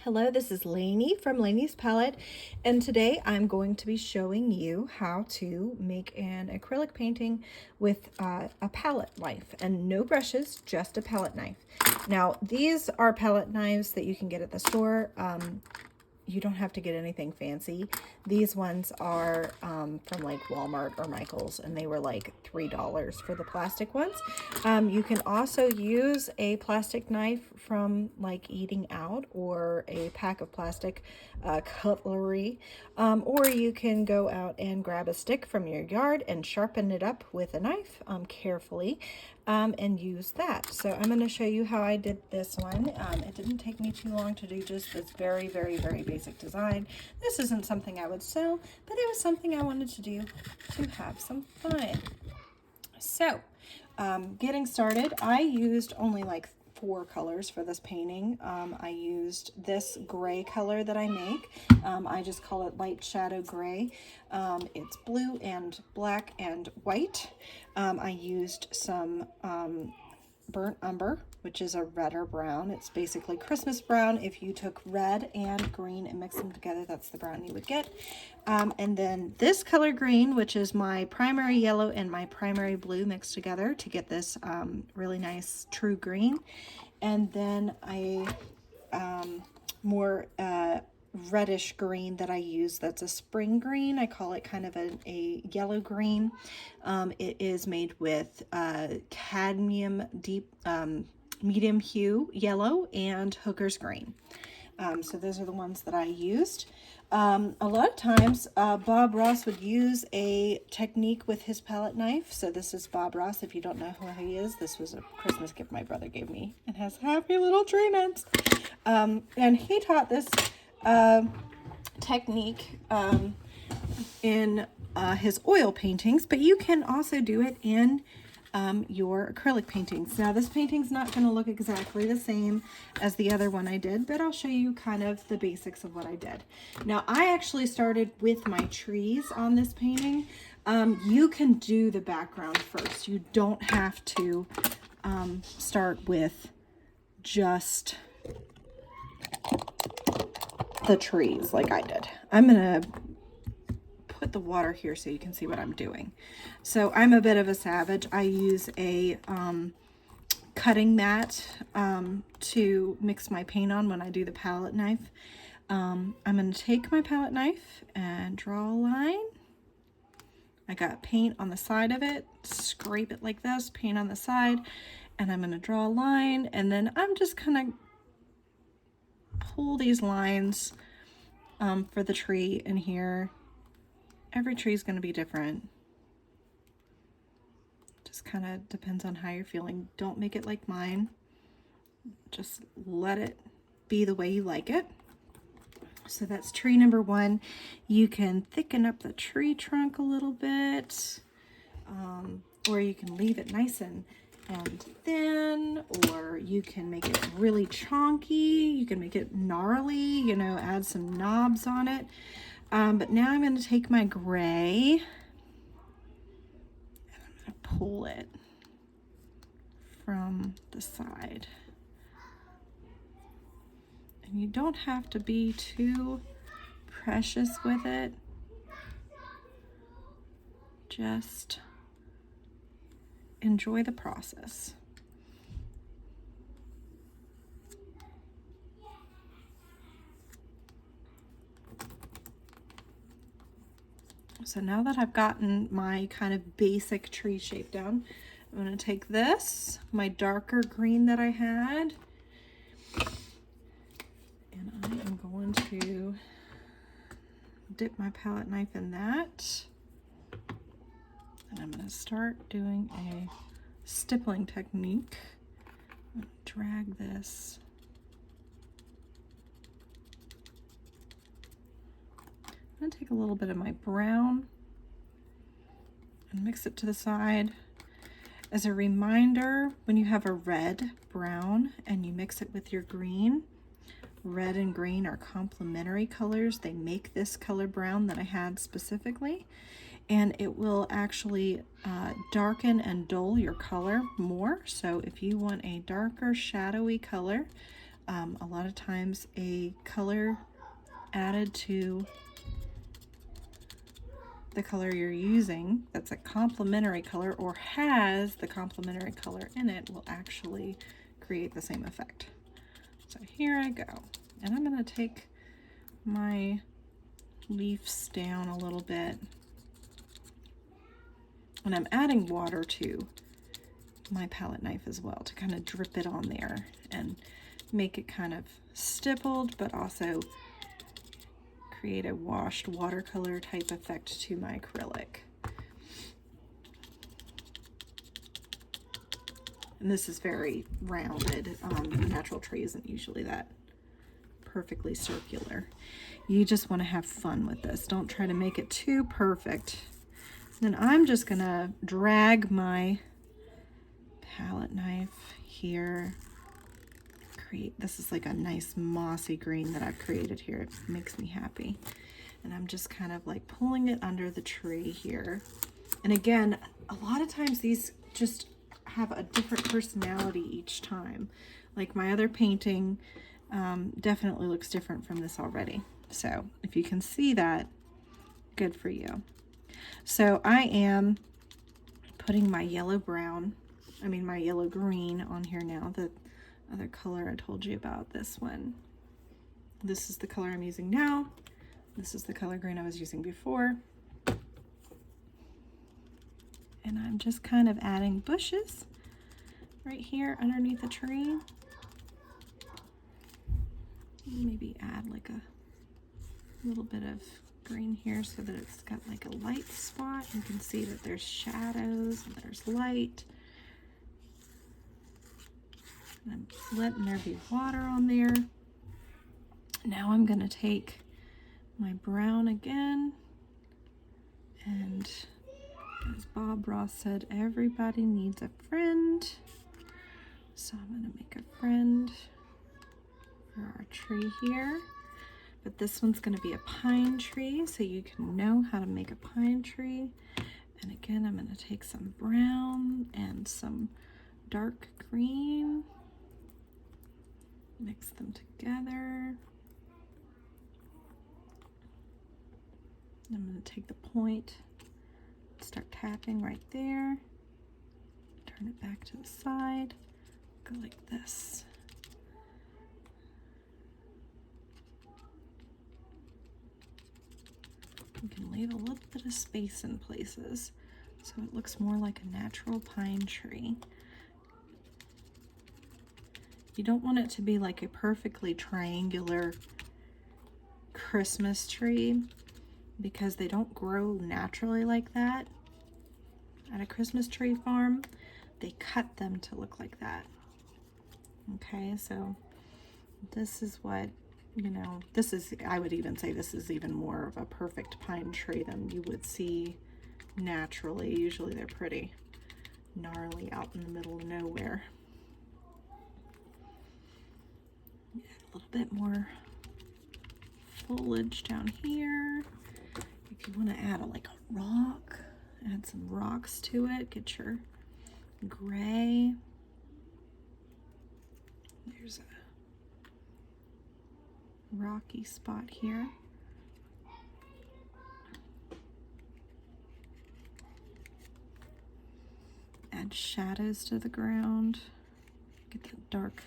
Hello, this is Lainey from Lainey's Palette, and today I'm going to be showing you how to make an acrylic painting with a palette knife and no brushes, just a palette knife. Now, these are palette knives that you can get at the store. You don't have to get anything fancy. These ones are from like Walmart or Michael's, and they were like $3 for the plastic ones. You can also use a plastic knife from like Eating Out or a pack of plastic cutlery, or you can go out and grab a stick from your yard and sharpen it up with a knife carefully. And use that. So I'm going to show you how I did this one. It didn't take me too long to do just this very, very, very basic design. This isn't something I would sell, but it was something I wanted to do to have some fun. So getting started, I used only like 4 colors for this painting. I used this gray color that I make. I just call it light shadow gray. It's blue and black and white. I used some burnt umber, which is a redder brown. It's basically Christmas brown. If you took red and green and mixed them together, that's the brown you would get. And then this color green, which is my primary yellow and my primary blue mixed together to get this really nice true green. And then a more reddish green that I use, that's a spring green. I call it kind of a yellow green. It is made with cadmium deep medium hue yellow and hooker's green. So those are the ones that I used. A lot of times Bob Ross would use a technique with his palette knife. So this is Bob Ross. If you don't know who he is, this was a Christmas gift my brother gave me and has happy little tree nuts. And he taught this technique in his oil paintings, but you can also do it in your acrylic paintings. Now this painting's not going to look exactly the same as the other one I did, but I'll show you kind of the basics of what I did. Now I actually started with my trees on this painting. You can do the background first. You don't have to start with just the trees like I did. I'm gonna put the water here so you can see what I'm doing. So I'm a bit of a savage. I use a cutting mat to mix my paint on when I do the palette knife. I'm gonna take my palette knife and draw a line. I got paint on the side of it, scrape it like this, paint on the side, and I'm gonna draw a line, and then I'm just gonna pull these lines for the tree in here. Every tree is going to be different. Just kind of depends on how you're feeling. Don't make it like mine. Just let it be the way you like it. So that's tree number 1. You can thicken up the tree trunk a little bit, or you can leave it nice and thin, or you can make it really chonky. You can make it gnarly, you know, add some knobs on it. But now I'm going to take my gray and I'm going to pull it from the side. And you don't have to be too precious with it. Just enjoy the process. So now that I've gotten my kind of basic tree shape down, I'm going to take this, my darker green that I had, and I am going to dip my palette knife in that. And I'm going to start doing a stippling technique. I'm going to drag this I'm going to take a little bit of my brown and mix it to the side. As a reminder, when you have a red brown and you mix it with your green, red and green are complementary colors. They make this color brown that I had specifically, and it will actually darken and dull your color more. So if you want a darker shadowy color, a lot of times a color added to the color you're using that's a complementary color or has the complementary color in it will actually create the same effect. So here I go, and I'm going to take my leaves down a little bit, and I'm adding water to my palette knife as well to kind of drip it on there and make it kind of stippled, but also create a washed watercolor type effect to my acrylic. And this is very rounded. The natural tree isn't usually that perfectly circular. You just want to have fun with this. Don't try to make it too perfect. Then I'm just gonna drag my palette knife here. This is like a nice mossy green that I've created here. It makes me happy. And I'm just kind of like pulling it under the tree here. And again, a lot of times these just have a different personality each time. Like my other painting definitely looks different from this already. So if you can see that, good for you. So I am putting my yellow green on here now. The other color I told you about, this one. This is the color I'm using now. This is the color green I was using before. And I'm just kind of adding bushes right here underneath the tree. Maybe add like a little bit of green here so that it's got like a light spot. You can see that there's shadows and there's light. And I'm letting there be water on there. Now I'm going to take my brown again, and as Bob Ross said, everybody needs a friend. So I'm going to make a friend for our tree here. But this one's going to be a pine tree, so you can know how to make a pine tree. And again, I'm going to take some brown and some dark green. Mix them together. I'm going to take the point, start tapping right there, turn it back to the side, go like this. You can leave a little bit of space in places so it looks more like a natural pine tree. You don't want it to be like a perfectly triangular Christmas tree because they don't grow naturally like that. At a Christmas tree farm, they cut them to look like that. Okay, so this is what, this is, I would even say this is even more of a perfect pine tree than you would see naturally. Usually they're pretty gnarly out in the middle of nowhere. A little bit more foliage down here. If you want to add like a rock, add some rocks to it. Get your gray. There's a rocky spot here. Add shadows to the ground. Get that dark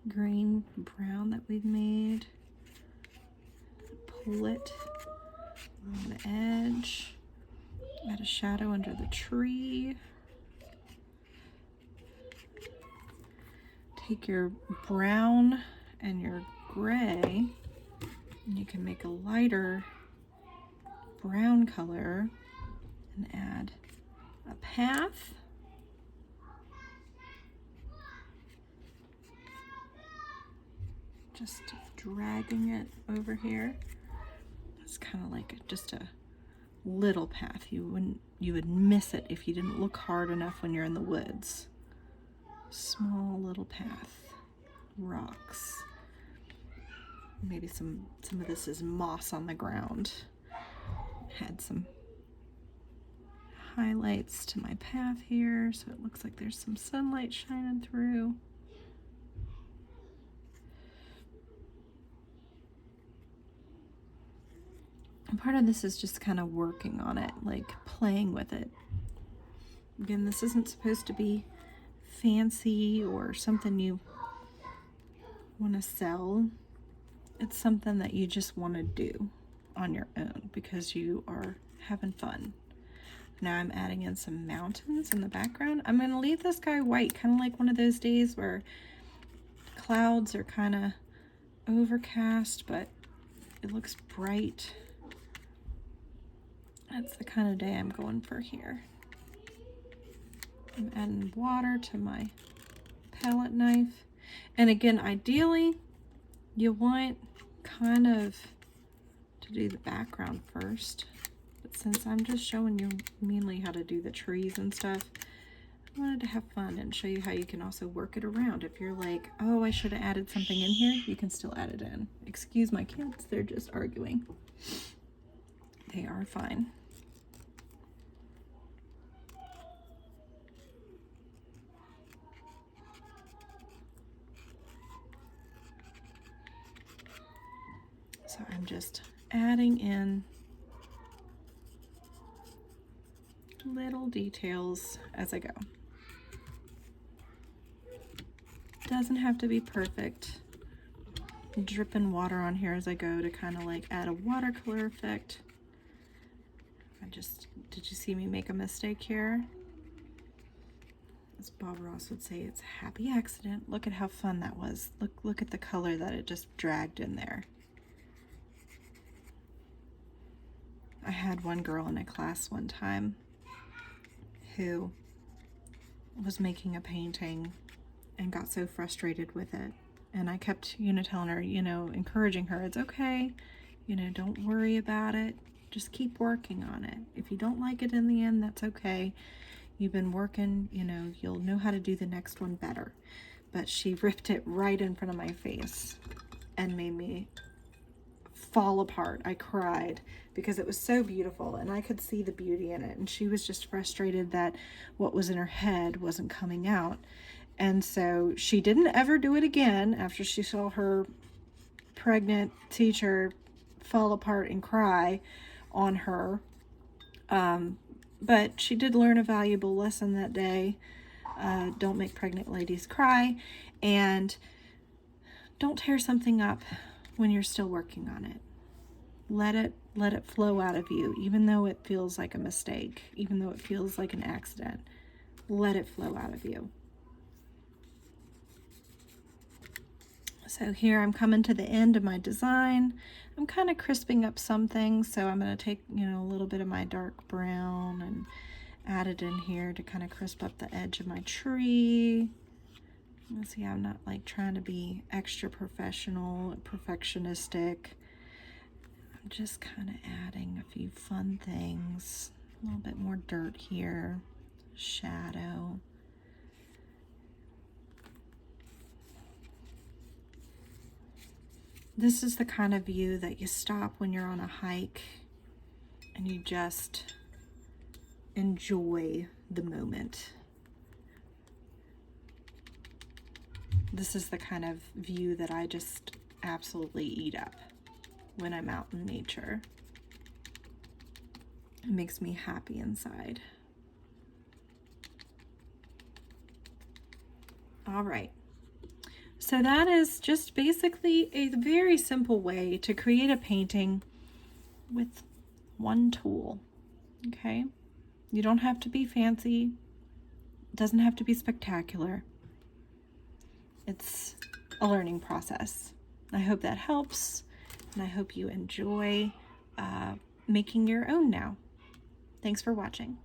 green brown that we've made. Pull it on the edge. Add a shadow under the tree. Take your brown and your gray, and you can make a lighter brown color and add a path. Just dragging it over here. It's kind of like just a little path. You would miss it if you didn't look hard enough when you're in the woods. Small little path. Rocks. Maybe some of this is moss on the ground. Had some highlights to my path here, so it looks like there's some sunlight shining through. And part of this is just kind of working on it, like playing with it. Again, this isn't supposed to be fancy or something you want to sell. It's something that you just want to do on your own because you are having fun. Now I'm adding in some mountains in the background. I'm going to leave this guy white, kind of like one of those days where clouds are kind of overcast, but it looks bright. That's the kind of day I'm going for here. I'm adding water to my palette knife. And again, ideally, you want kind of to do the background first. But since I'm just showing you mainly how to do the trees and stuff, I wanted to have fun and show you how you can also work it around. If you're like, oh, I should have added something in here, you can still add it in. Excuse my kids, they're just arguing. They are fine. So I'm just adding in little details as I go. Doesn't have to be perfect. I'm dripping water on here as I go to kind of like add a watercolor effect. Did you see me make a mistake here? As Bob Ross would say, it's a happy accident. Look at how fun that was. Look at the color that it just dragged in there. I had one girl in a class one time who was making a painting and got so frustrated with it. And I kept, telling her, encouraging her, it's okay, don't worry about it. Just keep working on it. If you don't like it in the end, that's okay. You've been working, you'll know how to do the next one better. But she ripped it right in front of my face and made me fall apart. I cried because it was so beautiful and I could see the beauty in it. And she was just frustrated that what was in her head wasn't coming out. And so she didn't ever do it again after she saw her pregnant teacher fall apart and cry on her. But she did learn a valuable lesson that day. Don't make pregnant ladies cry, and don't tear something up when you're still working on it. Let it flow out of you, even though it feels like a mistake, even though it feels like an accident. Let it flow out of you. So here I'm coming to the end of my design. I'm kind of crisping up some things, so I'm going to take, a little bit of my dark brown and add it in here to kind of crisp up the edge of my tree. You see, I'm not like trying to be extra professional, perfectionistic. I'm just kind of adding a few fun things. A little bit more dirt here, shadow. This is the kind of view that you stop when you're on a hike and you just enjoy the moment. This is the kind of view that I just absolutely eat up when I'm out in nature. It makes me happy inside. All right. So that is just basically a very simple way to create a painting with one tool, okay? You don't have to be fancy. It doesn't have to be spectacular. It's a learning process. I hope that helps, and I hope you enjoy making your own now. Thanks for watching.